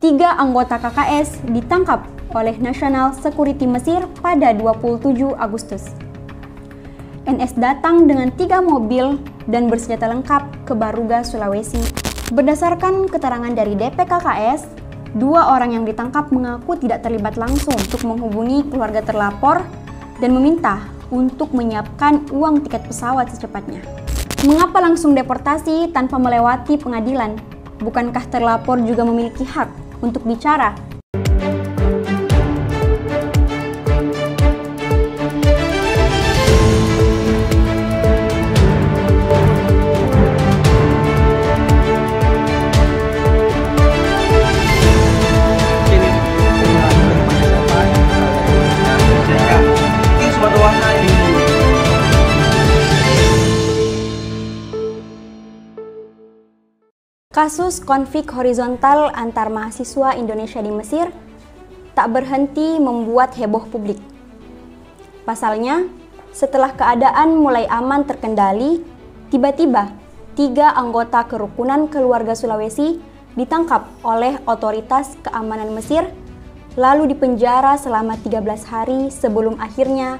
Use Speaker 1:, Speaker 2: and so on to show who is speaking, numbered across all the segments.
Speaker 1: 3 anggota KKS ditangkap oleh National Security Mesir pada 27 Agustus. NS datang dengan 3 mobil dan bersenjata lengkap ke Baruga, Sulawesi. Berdasarkan keterangan dari DP KKS, 2 orang yang ditangkap mengaku tidak terlibat langsung untuk menghubungi keluarga terlapor dan meminta untuk menyiapkan uang tiket pesawat secepatnya. Mengapa langsung deportasi tanpa melewati pengadilan? Bukankah terlapor juga memiliki hak untuk bicara? Kasus konflik horizontal antar mahasiswa Indonesia di Mesir tak berhenti membuat heboh publik. Pasalnya, setelah keadaan mulai aman terkendali, tiba-tiba 3 anggota kerukunan keluarga Sulawesi ditangkap oleh otoritas keamanan Mesir, lalu dipenjara selama 13 hari sebelum akhirnya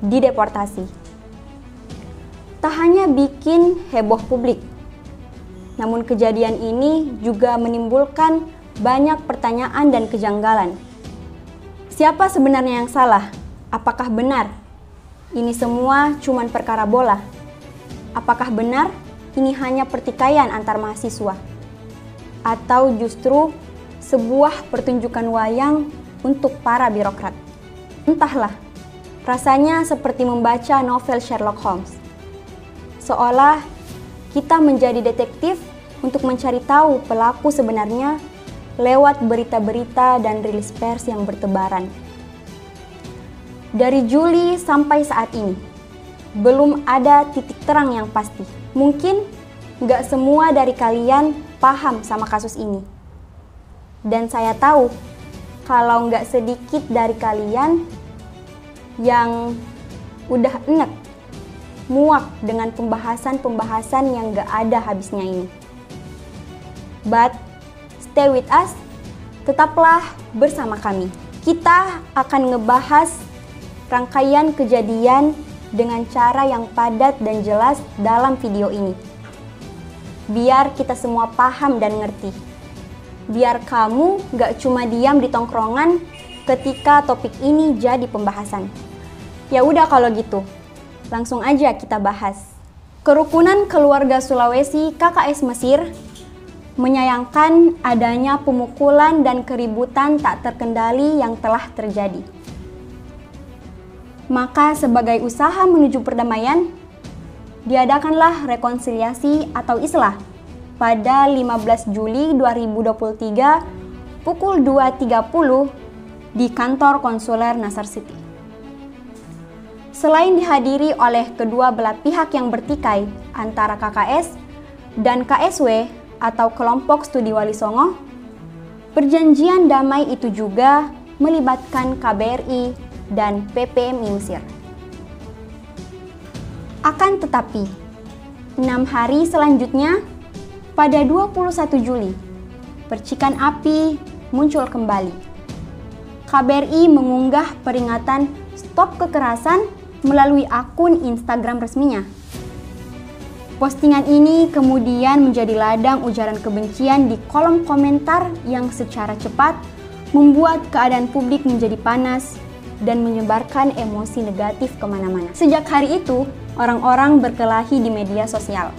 Speaker 1: dideportasi. Tak hanya bikin heboh publik, namun kejadian ini juga menimbulkan banyak pertanyaan dan kejanggalan. Siapa sebenarnya yang salah? Apakah benar ini semua cuma perkara bola? Apakah benar ini hanya pertikaian antar mahasiswa? Atau justru sebuah pertunjukan wayang untuk para birokrat? Entahlah, rasanya seperti membaca novel Sherlock Holmes. Seolah kita menjadi detektif untuk mencari tahu pelaku sebenarnya lewat berita-berita dan rilis pers yang bertebaran. Dari Juli sampai saat ini, belum ada titik terang yang pasti. Mungkin nggak semua dari kalian paham sama kasus ini. Dan saya tahu, kalau nggak sedikit dari kalian yang udah enek muak dengan pembahasan-pembahasan yang gak ada habisnya ini. But, stay with us, tetaplah bersama kami. Kita akan ngebahas rangkaian kejadian dengan cara yang padat dan jelas dalam video ini. Biar kita semua paham dan ngerti. Biar kamu gak cuma diam di tongkrongan ketika topik ini jadi pembahasan. Ya udah kalau gitu. Langsung aja kita bahas. Kerukunan Keluarga Sulawesi KKS Mesir menyayangkan adanya pemukulan dan keributan tak terkendali yang telah terjadi. Maka sebagai usaha menuju perdamaian, diadakanlah rekonsiliasi atau islah pada 15 Juli 2023 pukul 2.30 di kantor konsuler Nasar City. Selain dihadiri oleh kedua belah pihak yang bertikai antara KKS dan KSW atau Kelompok Studi Wali Songo, perjanjian damai itu juga melibatkan KBRI dan PPMI Mesir. Akan tetapi, 6 hari selanjutnya, pada 21 Juli, percikan api muncul kembali. KBRI mengunggah peringatan stop kekerasan melalui akun Instagram resminya. Postingan ini kemudian menjadi ladang ujaran kebencian di kolom komentar yang secara cepat membuat keadaan publik menjadi panas dan menyebarkan emosi negatif kemana-mana. Sejak hari itu, orang-orang berkelahi di media sosial.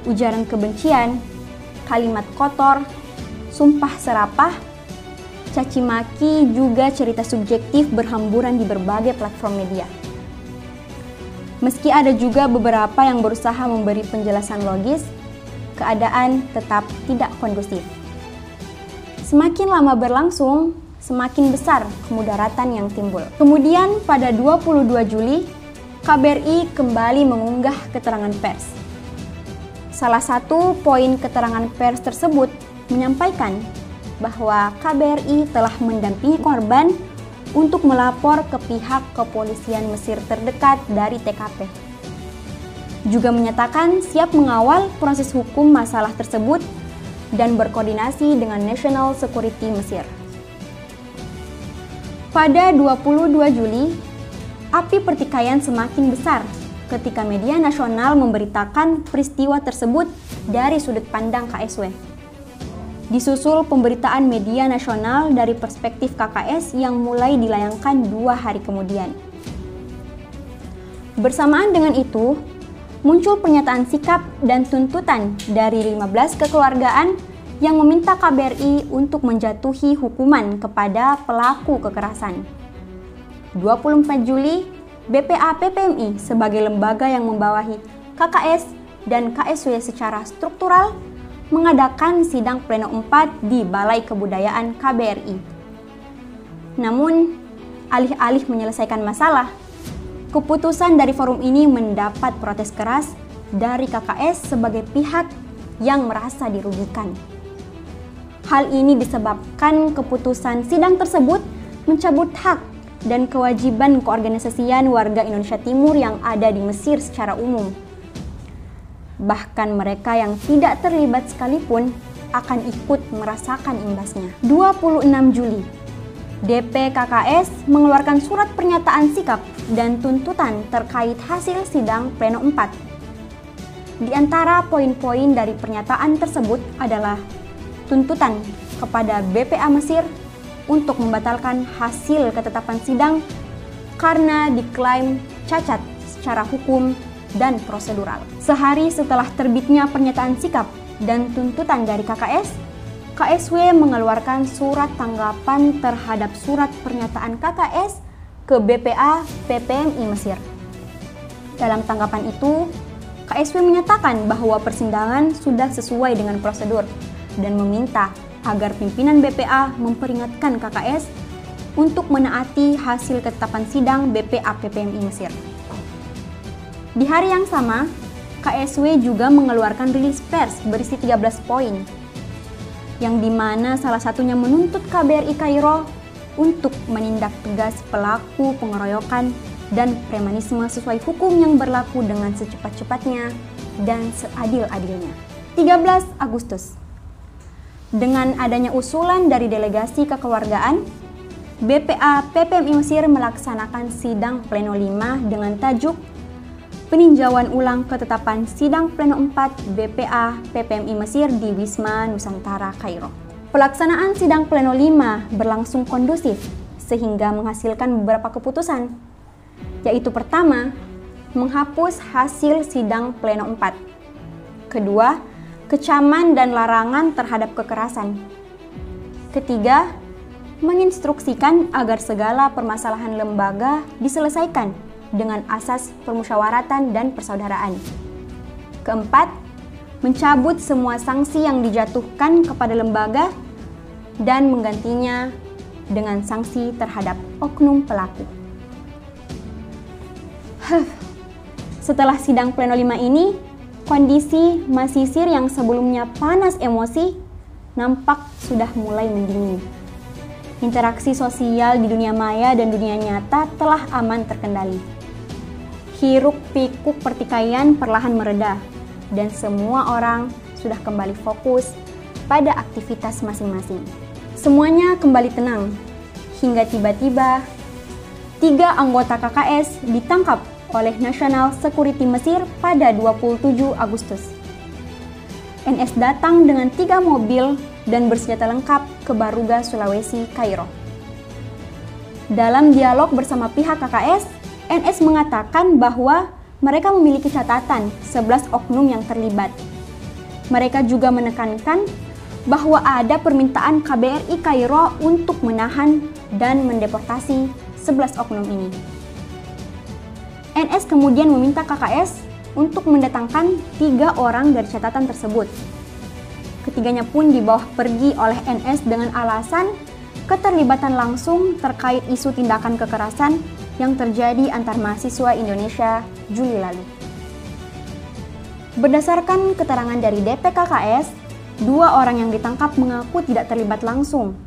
Speaker 1: Ujaran kebencian, kalimat kotor, sumpah serapah, caci maki, juga cerita subjektif berhamburan di berbagai platform media. Meski ada juga beberapa yang berusaha memberi penjelasan logis, keadaan tetap tidak kondusif. Semakin lama berlangsung, semakin besar kemudaratan yang timbul. Kemudian pada 22 Juli, KBRI kembali mengunggah keterangan pers. Salah satu poin keterangan pers tersebut menyampaikan bahwa KBRI telah mendampingi korban untuk melapor ke pihak kepolisian Mesir terdekat dari TKP. Juga menyatakan siap mengawal proses hukum masalah tersebut dan berkoordinasi dengan National Security Mesir. Pada 22 Juli, api pertikaian semakin besar ketika media nasional memberitakan peristiwa tersebut dari sudut pandang KSW. Disusul pemberitaan media nasional dari perspektif KKS yang mulai dilayangkan 2 hari kemudian. Bersamaan dengan itu, muncul pernyataan sikap dan tuntutan dari 15 kekeluargaan yang meminta KBRI untuk menjatuhi hukuman kepada pelaku kekerasan. 24 Juli, BPA PPMI sebagai lembaga yang membawahi KKS dan KSW secara struktural mengadakan sidang pleno 4 di Balai Kebudayaan KBRI. Namun, alih-alih menyelesaikan masalah, keputusan dari forum ini mendapat protes keras dari KKS sebagai pihak yang merasa dirugikan. Hal ini disebabkan keputusan sidang tersebut mencabut hak dan kewajiban keorganisasian warga Indonesia Timur yang ada di Mesir secara umum. Bahkan mereka yang tidak terlibat sekalipun akan ikut merasakan imbasnya. 26 Juli, DP KKS mengeluarkan surat pernyataan sikap dan tuntutan terkait hasil sidang pleno 4. Di antara poin-poin dari pernyataan tersebut adalah tuntutan kepada BPA Mesir untuk membatalkan hasil ketetapan sidang karena diklaim cacat secara hukum dan prosedural. Sehari setelah terbitnya pernyataan sikap dan tuntutan dari KKS, KSW mengeluarkan surat tanggapan terhadap surat pernyataan KKS ke BPA PPMI Mesir. Dalam tanggapan itu, KSW menyatakan bahwa persidangan sudah sesuai dengan prosedur dan meminta agar pimpinan BPA memperingatkan KKS untuk menaati hasil ketetapan sidang BPA PPMI Mesir. Di hari yang sama, KSW juga mengeluarkan rilis pers berisi 13 poin, yang dimana salah satunya menuntut KBRI Kairo untuk menindak tegas pelaku pengeroyokan dan premanisme sesuai hukum yang berlaku dengan secepat-cepatnya dan seadil-adilnya. 13 Agustus. Dengan adanya usulan dari delegasi kekeluargaan, BPA PPMI Mesir melaksanakan sidang pleno 5 dengan tajuk Peninjauan ulang ketetapan sidang pleno 4 BPA PPMI Mesir di Wisma Nusantara Kairo. Pelaksanaan sidang pleno 5 berlangsung kondusif sehingga menghasilkan beberapa keputusan, yaitu pertama, menghapus hasil sidang pleno 4. Kedua, kecaman dan larangan terhadap kekerasan. Ketiga, menginstruksikan agar segala permasalahan lembaga diselesaikan dengan asas permusyawaratan dan persaudaraan. Keempat, mencabut semua sanksi yang dijatuhkan kepada lembaga dan menggantinya dengan sanksi terhadap oknum pelaku. Setelah sidang pleno 5 ini, kondisi Masisir yang sebelumnya panas emosi nampak sudah mulai mendingin. Interaksi sosial di dunia maya dan dunia nyata telah aman terkendali. Hiruk-pikuk pertikaian perlahan mereda dan semua orang sudah kembali fokus pada aktivitas masing-masing. Semuanya kembali tenang hingga tiba-tiba 3 anggota KKS ditangkap oleh National Security Mesir pada 27 Agustus. NS datang dengan 3 mobil dan bersenjata lengkap ke Baruga, Sulawesi, Kairo. Dalam dialog bersama pihak KKS, NS mengatakan bahwa mereka memiliki catatan 11 oknum yang terlibat. Mereka juga menekankan bahwa ada permintaan KBRI Kairo untuk menahan dan mendeportasi 11 oknum ini. NS kemudian meminta KKS untuk mendatangkan 3 orang dari catatan tersebut. Ketiganya pun dibawa pergi oleh NS dengan alasan keterlibatan langsung terkait isu tindakan kekerasan yang terjadi antar mahasiswa Indonesia Juli lalu. Berdasarkan keterangan dari DP KKS, 2 orang yang ditangkap mengaku tidak terlibat langsung.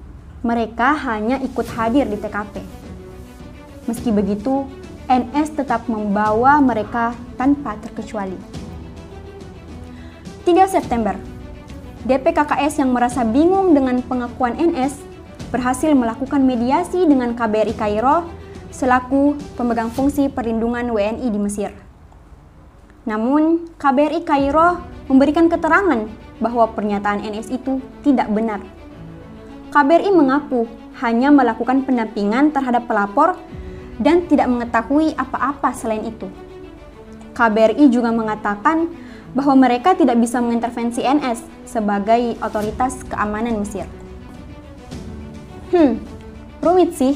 Speaker 1: Mereka hanya ikut hadir di TKP. Meski begitu, NS tetap membawa mereka tanpa terkecuali. 3 September, DPKKS yang merasa bingung dengan pengakuan NS berhasil melakukan mediasi dengan KBRI Kairo selaku pemegang fungsi perlindungan WNI di Mesir. Namun, KBRI Kairo memberikan keterangan bahwa pernyataan NS itu tidak benar. KBRI mengaku hanya melakukan pendampingan terhadap pelapor dan tidak mengetahui apa-apa selain itu. KBRI juga mengatakan bahwa mereka tidak bisa mengintervensi NS sebagai otoritas keamanan Mesir. Rumit sih.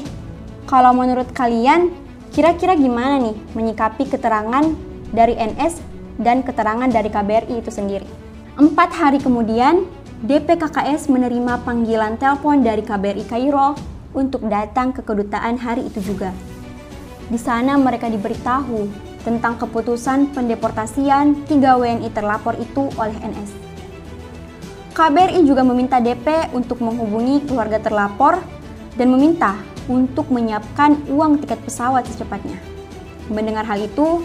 Speaker 1: Kalau menurut kalian, kira-kira gimana nih menyikapi keterangan dari NS dan keterangan dari KBRI itu sendiri? 4 hari kemudian, DPKKS menerima panggilan telepon dari KBRI Kairo untuk datang ke kedutaan hari itu juga. Di sana mereka diberitahu tentang keputusan pendeportasian 3 WNI terlapor itu oleh NS. KBRI juga meminta DP untuk menghubungi keluarga terlapor dan meminta untuk menyiapkan uang tiket pesawat secepatnya. Mendengar hal itu,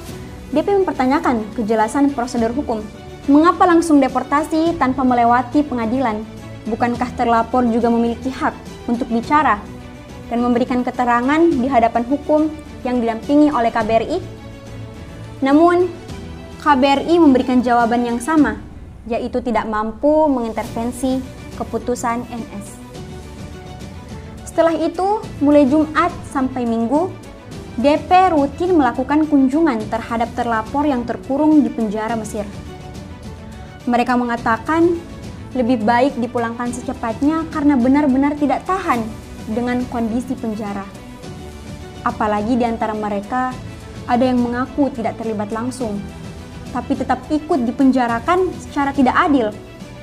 Speaker 1: DP mempertanyakan kejelasan prosedur hukum. Mengapa langsung deportasi tanpa melewati pengadilan? Bukankah terlapor juga memiliki hak untuk bicara dan memberikan keterangan di hadapan hukum yang didampingi oleh KBRI? Namun, KBRI memberikan jawaban yang sama, yaitu tidak mampu mengintervensi keputusan NS. Setelah itu, mulai Jumat sampai Minggu, DP rutin melakukan kunjungan terhadap terlapor yang terkurung di penjara Mesir. Mereka mengatakan lebih baik dipulangkan secepatnya karena benar-benar tidak tahan dengan kondisi penjara. Apalagi di antara mereka ada yang mengaku tidak terlibat langsung, tapi tetap ikut dipenjarakan secara tidak adil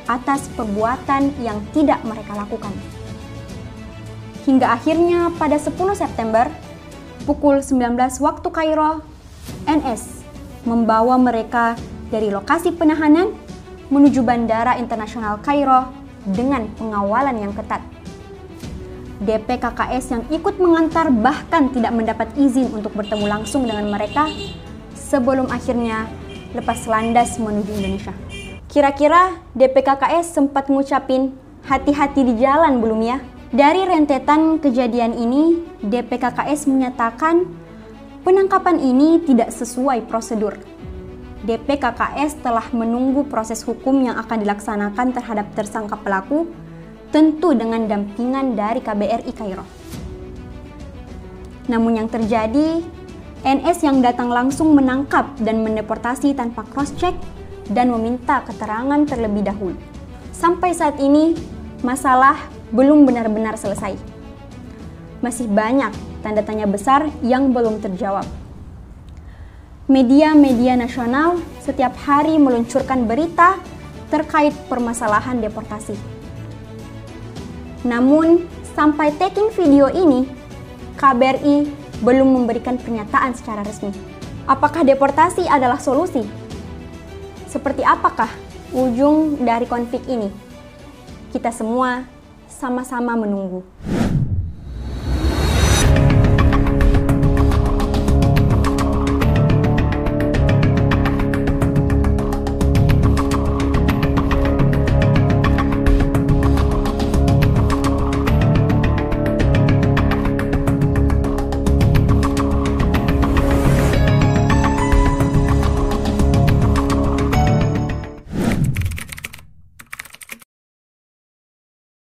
Speaker 1: atas perbuatan yang tidak mereka lakukan. Hingga akhirnya pada 10 September, pukul 19 waktu Kairo, NS membawa mereka dari lokasi penahanan menuju Bandara Internasional Kairo dengan pengawalan yang ketat. DPKKS yang ikut mengantar bahkan tidak mendapat izin untuk bertemu langsung dengan mereka sebelum akhirnya lepas landas menuju Indonesia. Kira-kira DPKKS sempat ngucapin hati-hati di jalan belum ya? Dari rentetan kejadian ini, DPKKS menyatakan penangkapan ini tidak sesuai prosedur. DPKKS telah menunggu proses hukum yang akan dilaksanakan terhadap tersangka pelaku, tentu dengan dampingan dari KBRI Kairo. Namun yang terjadi, NS yang datang langsung menangkap dan mendeportasi tanpa cross-check dan meminta keterangan terlebih dahulu. Sampai saat ini, masalah belum benar-benar selesai. Masih banyak tanda tanya besar yang belum terjawab. Media-media nasional setiap hari meluncurkan berita terkait permasalahan deportasi. Namun, sampai taking video ini, KBRI belum memberikan pernyataan secara resmi. Apakah deportasi adalah solusi? Seperti apakah ujung dari konflik ini? Kita semua sama-sama menunggu.